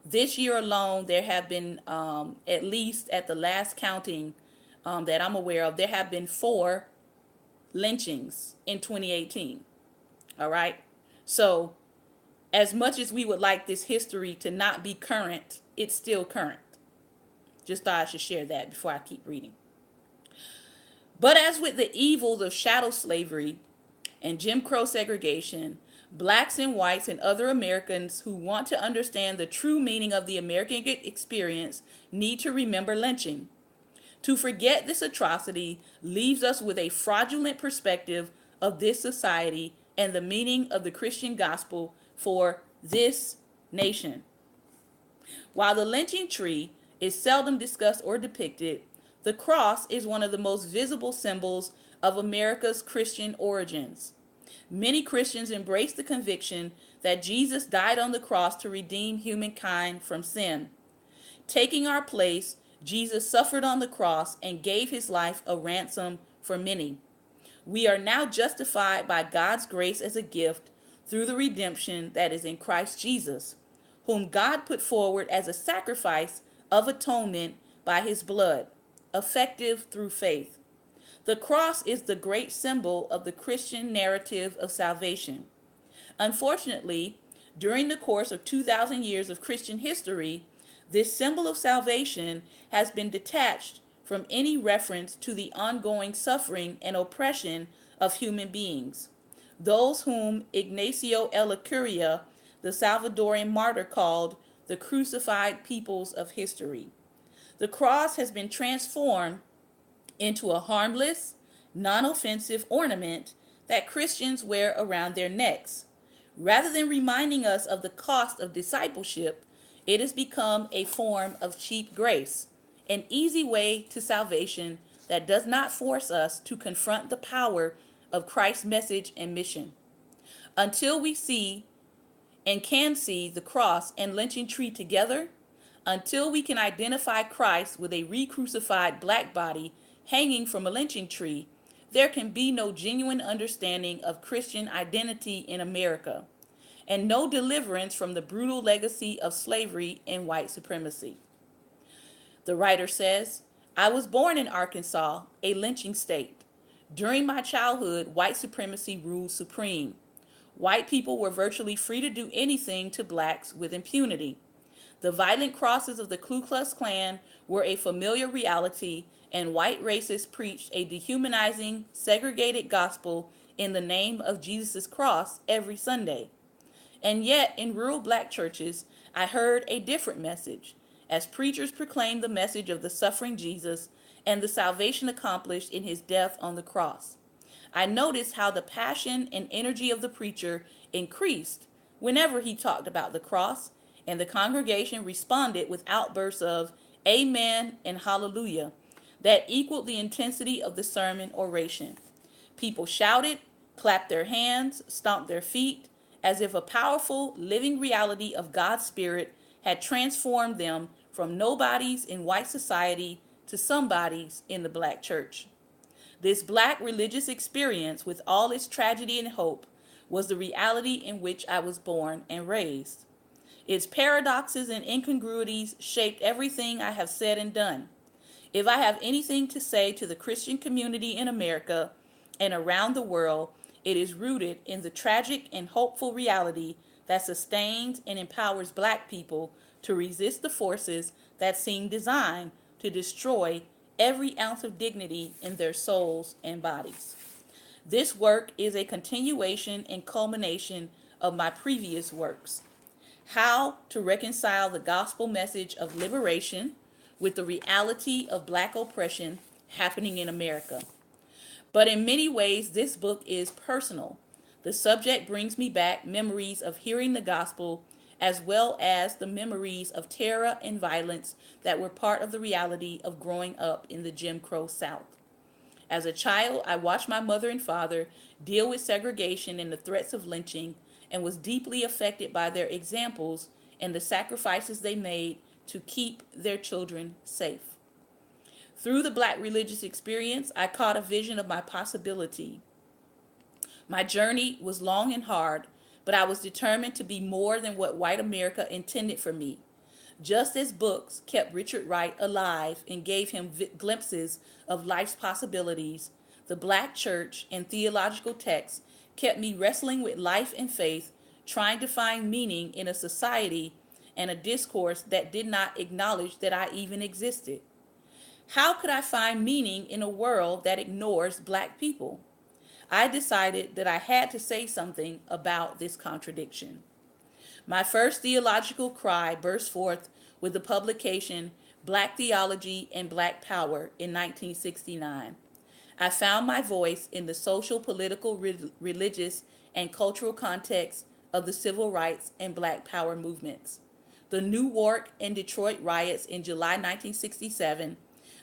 This year alone, there have been, at least at the last counting that I'm aware of, there have been 4 lynchings in 2018. All right. So, as much as we would like this history to not be current, it's still current. Just thought I should share that before I keep reading. But as with the evils of chattel slavery and Jim Crow segregation, blacks and whites and other Americans who want to understand the true meaning of the American experience need to remember lynching. To forget this atrocity leaves us with a fraudulent perspective of this society and the meaning of the Christian gospel for this nation. While the lynching tree is seldom discussed or depicted, the cross is one of the most visible symbols of America's Christian origins. Many Christians embrace the conviction that Jesus died on the cross to redeem humankind from sin. Taking our place, Jesus suffered on the cross and gave his life a ransom for many. We are now justified by God's grace as a gift through the redemption that is in Christ Jesus, whom God put forward as a sacrifice of atonement by his blood, effective through faith. The cross is the great symbol of the Christian narrative of salvation. Unfortunately, during the course of 2,000 years of Christian history, this symbol of salvation has been detached from any reference to the ongoing suffering and oppression of human beings, those whom Ignacio Ellacuria, the Salvadorian martyr, called the crucified peoples of history. The cross has been transformed into a harmless, non-offensive ornament that Christians wear around their necks. Rather than reminding us of the cost of discipleship, it has become a form of cheap grace, an easy way to salvation that does not force us to confront the power of Christ's message and mission. Until we see and can see the cross and lynching tree together, until we can identify Christ with a re-crucified black body hanging from a lynching tree, there can be no genuine understanding of Christian identity in America, and no deliverance from the brutal legacy of slavery and white supremacy. The writer says, I was born in Arkansas, a lynching state. During my childhood, white supremacy ruled supreme. White people were virtually free to do anything to blacks with impunity. The violent crosses of the Ku Klux Klan were a familiar reality, and white racists preached a dehumanizing, segregated gospel in the name of Jesus' cross every Sunday. And yet, in rural black churches, I heard a different message, as preachers proclaimed the message of the suffering Jesus and the salvation accomplished in his death on the cross. I noticed how the passion and energy of the preacher increased whenever he talked about the cross, and the congregation responded with outbursts of amen and hallelujah that equaled the intensity of the sermon oration. People shouted, clapped their hands, stomped their feet, as if a powerful living reality of God's Spirit had transformed them from nobodies in white society to somebodies in the black church. This black religious experience, with all its tragedy and hope, was the reality in which I was born and raised. Its paradoxes and incongruities shaped everything I have said and done. If I have anything to say to the Christian community in America and around the world, it is rooted in the tragic and hopeful reality that sustains and empowers black people to resist the forces that seem designed to destroy every ounce of dignity in their souls and bodies. This work is a continuation and culmination of my previous works. How to reconcile the gospel message of liberation with the reality of black oppression happening in America. But in many ways, this book is personal. The subject brings me back memories of hearing the gospel, as well as the memories of terror and violence that were part of the reality of growing up in the Jim Crow South. As a child, I watched my mother and father deal with segregation and the threats of lynching, and was deeply affected by their examples and the sacrifices they made to keep their children safe. Through the black religious experience, I caught a vision of my possibility. My journey was long and hard, but I was determined to be more than what white America intended for me. just as books kept Richard Wright alive and gave him glimpses of life's possibilities, the Black church and theological texts kept me wrestling with life and faith, trying to find meaning in a society and a discourse that did not acknowledge that I even existed. How could I find meaning in a world that ignores Black people? I decided that I had to say something about this contradiction. My first theological cry burst forth with the publication Black Theology and Black Power in 1969. I found my voice in the social, political, religious, and cultural context of the civil rights and Black Power movements. The Newark and Detroit riots in July 1967,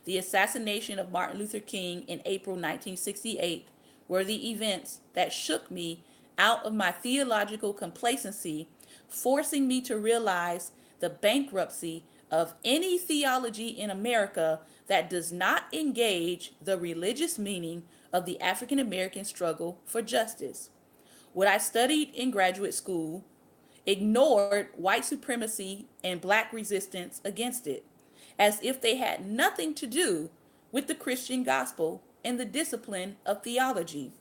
the assassination of Martin Luther King in April 1968 were the events that shook me out of my theological complacency, forcing me to realize the bankruptcy of any theology in America that does not engage the religious meaning of the African American struggle for justice. What I studied in graduate school ignored white supremacy and Black resistance against it, as if they had nothing to do with the Christian gospel and the discipline of theology.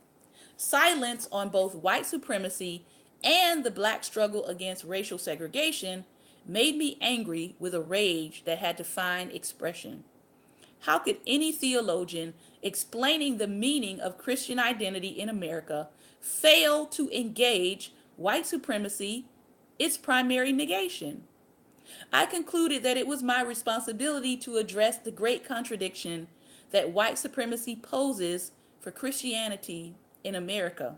Silence on both white supremacy and the Black struggle against racial segregation made me angry with a rage that had to find expression. How could any theologian explaining the meaning of Christian identity in America fail to engage white supremacy, its primary negation? I concluded that it was my responsibility to address the great contradiction that white supremacy poses for Christianity in America.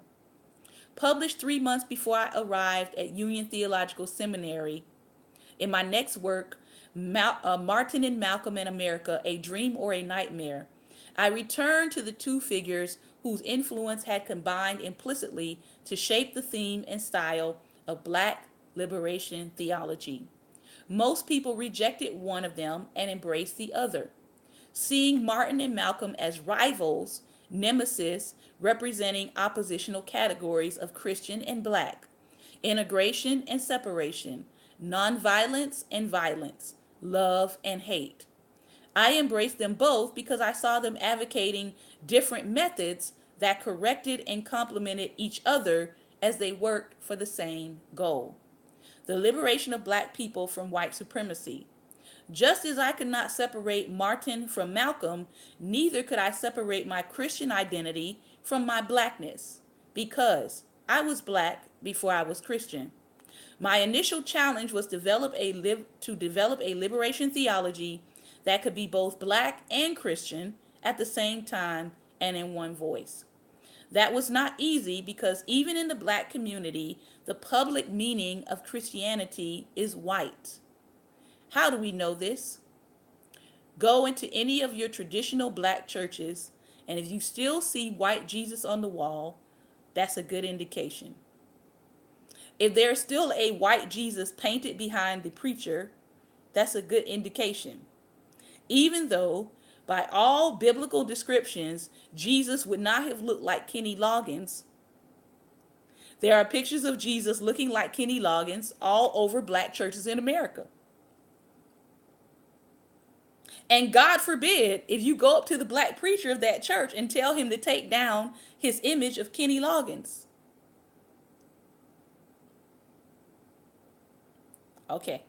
Published 3 months before I arrived at Union Theological Seminary, in my next work, Martin and Malcolm in America, A Dream or a Nightmare, I returned to the two figures whose influence had combined implicitly to shape the theme and style of Black liberation theology. Most people rejected one of them and embraced the other, seeing Martin and Malcolm as rivals, nemesis, representing oppositional categories of Christian and Black, integration and separation, nonviolence and violence, love and hate. I embraced them both because I saw them advocating different methods that corrected and complemented each other as they worked for the same goal: the liberation of Black people from white supremacy. Just as I could not separate Martin from Malcolm, neither could I separate my Christian identity from my Blackness, because I was Black before I was Christian. My initial challenge was to develop a liberation theology that could be both Black and Christian at the same time and in one voice. That was not easy because even in the Black community, the public meaning of Christianity is white. How do we know this? Go into any of your traditional Black churches, and if you still see white Jesus on the wall, that's a good indication. If there's still a white Jesus painted behind the preacher, that's a good indication. Even though, by all biblical descriptions, Jesus would not have looked like Kenny Loggins, there are pictures of Jesus looking like Kenny Loggins all over Black churches in America. And God forbid if you go up to the Black preacher of that church and tell him to take down his image of Kenny Loggins. Okay.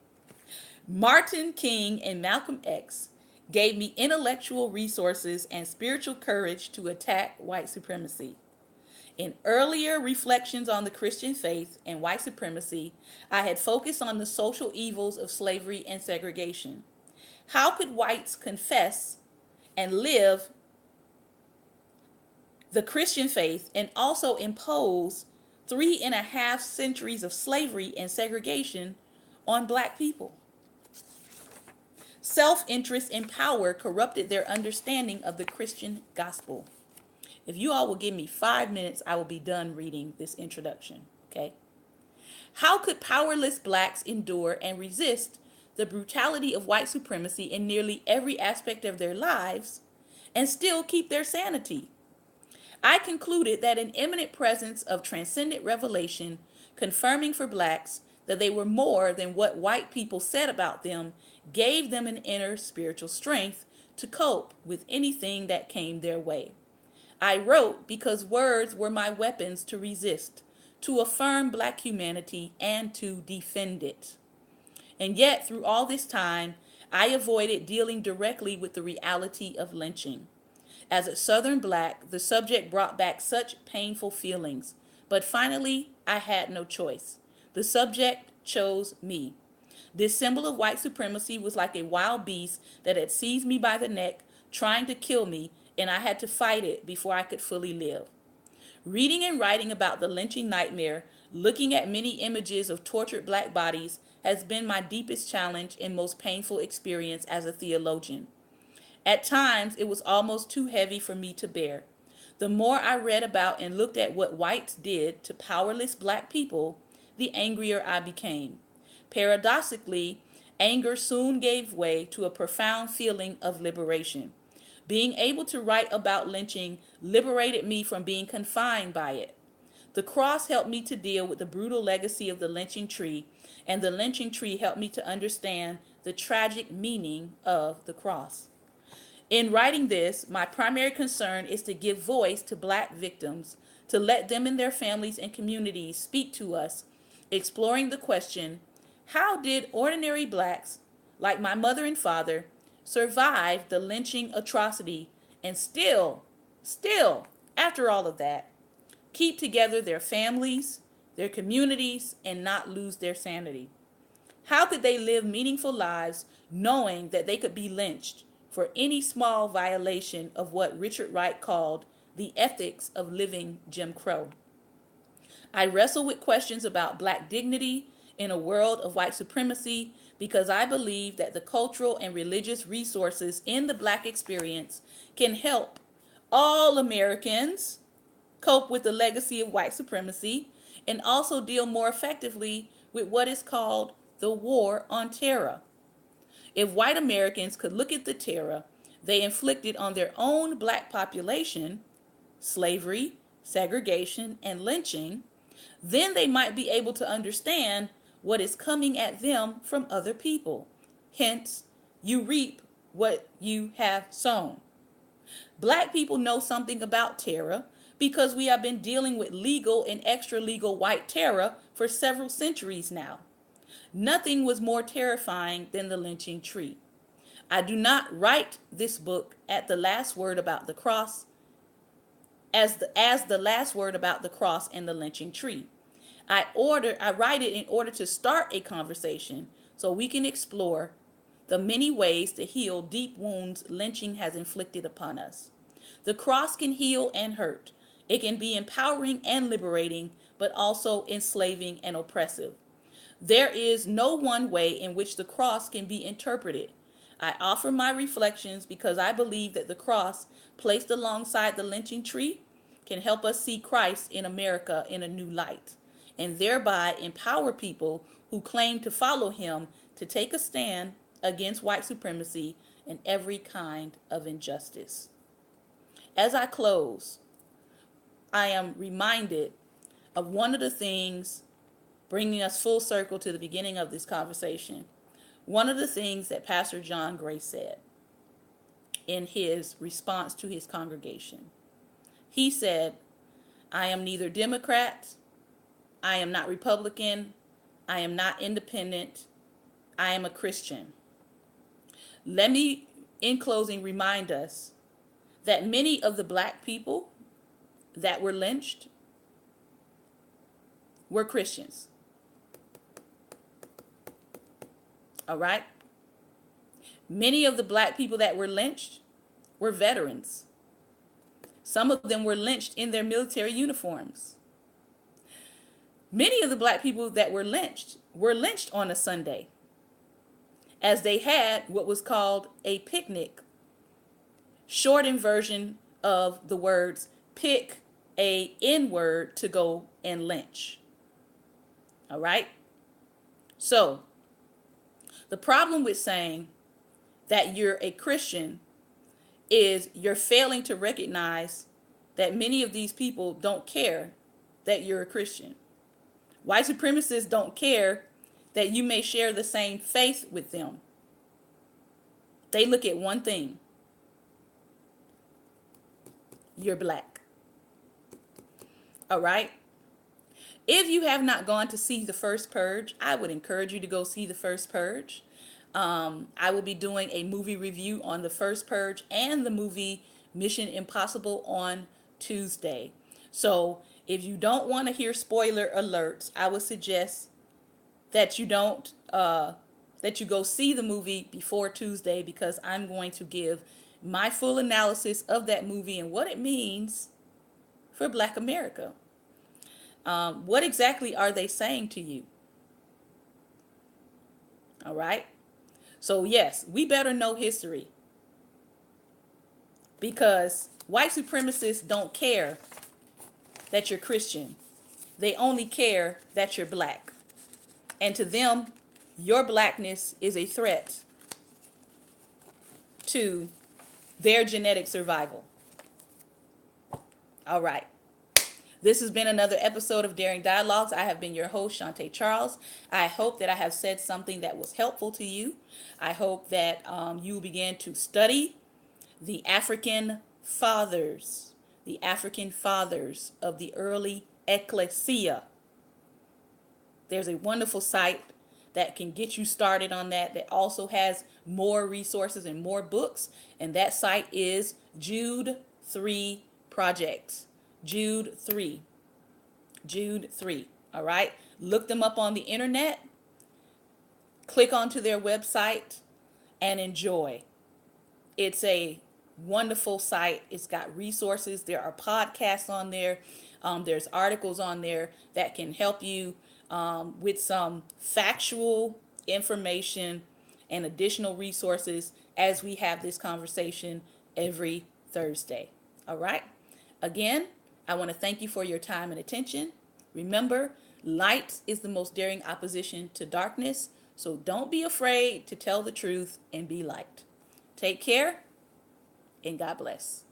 Martin King and Malcolm X gave me intellectual resources and spiritual courage to attack white supremacy. In earlier reflections on the Christian faith and white supremacy, I had focused on the social evils of slavery and segregation. How could whites confess and live the Christian faith and also impose 3.5 centuries of slavery and segregation on Black people? Self-interest and power corrupted their understanding of the Christian gospel. If you all will give me 5 minutes, I will be done reading this introduction, okay? How could powerless Blacks endure and resist the brutality of white supremacy in nearly every aspect of their lives and still keep their sanity? I concluded that an imminent presence of transcendent revelation confirming for Blacks that they were more than what white people said about them gave them an inner spiritual strength to cope with anything that came their way. I wrote because words were my weapons to resist, to affirm black humanity, and to defend it. And yet, through all this time, I avoided dealing directly with the reality of lynching. As a Southern black, the subject brought back such painful feelings. But finally, I had no choice. The subject chose me. This symbol of white supremacy was like a wild beast that had seized me by the neck, trying to kill me, and I had to fight it before I could fully live. Reading and writing about the lynching nightmare, looking at many images of tortured black bodies, has been my deepest challenge and most painful experience as a theologian. At times, it was almost too heavy for me to bear. The more I read about and looked at what whites did to powerless black people, the angrier I became. Paradoxically, anger soon gave way to a profound feeling of liberation. Being able to write about lynching liberated me from being confined by it. The cross helped me to deal with the brutal legacy of the lynching tree, and the lynching tree helped me to understand the tragic meaning of the cross. In writing this, my primary concern is to give voice to black victims, to let them and their families and communities speak to us, exploring the question, how did ordinary blacks, like my mother and father, survive the lynching atrocity and still, after all of that, keep together their families, their communities, and not lose their sanity? How could they live meaningful lives knowing that they could be lynched for any small violation of what Richard Wright called the ethics of living Jim Crow? I wrestle with questions about black dignity in a world of white supremacy because I believe that the cultural and religious resources in the black experience can help all Americans cope with the legacy of white supremacy and also deal more effectively with what is called the war on terror. If white Americans could look at the terror they inflicted on their own black population, slavery, segregation, and lynching, then they might be able to understand what is coming at them from other people. Hence, you reap what you have sown. Black people know something about terror because we have been dealing with legal and extra-legal white terror for several centuries now. Nothing was more terrifying than the lynching tree. I do not write this book at the last word about the cross as the last word about the cross and the lynching tree. I write it in order to start a conversation so we can explore the many ways to heal deep wounds lynching has inflicted upon us. The cross can heal and hurt. It can be empowering and liberating, but also enslaving and oppressive. There is no one way in which the cross can be interpreted. I offer my reflections because I believe that the cross, placed alongside the lynching tree, can help us see Christ in America in a new light, and thereby empower people who claim to follow him to take a stand against white supremacy and every kind of injustice. As I close, I am reminded of one of the things, bringing us full circle to the beginning of this conversation, one of the things that Pastor John Gray said in his response to his congregation. He said, I am neither Democrat, I am not Republican, I am not independent, I am a Christian. Let me, in closing, remind us that many of the black people that were lynched were Christians. All right? Many of the black people that were lynched were veterans. Some of them were lynched in their military uniforms. Many of the black people that were lynched on a Sunday, as they had what was called a picnic, shortened version of the words pick a N-word to go and lynch. All right? So, the problem with saying that you're a Christian is you're failing to recognize that many of these people don't care that you're a Christian. White supremacists don't care that you may share the same faith with them. They look at one thing: you're black. All right? If you have not gone to see The First Purge, I would encourage you to go see The First Purge. I will be doing a movie review on The First Purge and the movie Mission Impossible on Tuesday. So if you don't want to hear spoiler alerts, I would suggest that you don't that you go see the movie before Tuesday, because I'm going to give my full analysis of that movie and what it means for Black America. What exactly are they saying to you? All right. So yes, we better know history, because white supremacists don't care that you're Christian. They only care that you're black. And to them, your blackness is a threat to their genetic survival. All right. This has been another episode of Daring Dialogues. I have been your host, Shantae Charles. I hope that I have said something that was helpful to you. I hope that you begin to study the African fathers of the early ecclesia. There's a wonderful site that can get you started on that also has more resources and more books. And that site is Jude 3 Project. Jude 3. All right. Look them up on the internet. Click onto their website and enjoy. It's a wonderful site. It's got resources. There are podcasts on there. There's articles on there that can help you with some factual information and additional resources as we have this conversation every Thursday. All right. Again, I want to thank you for your time and attention. Remember, light is the most daring opposition to darkness. So don't be afraid to tell the truth and be light. Take care, and God bless.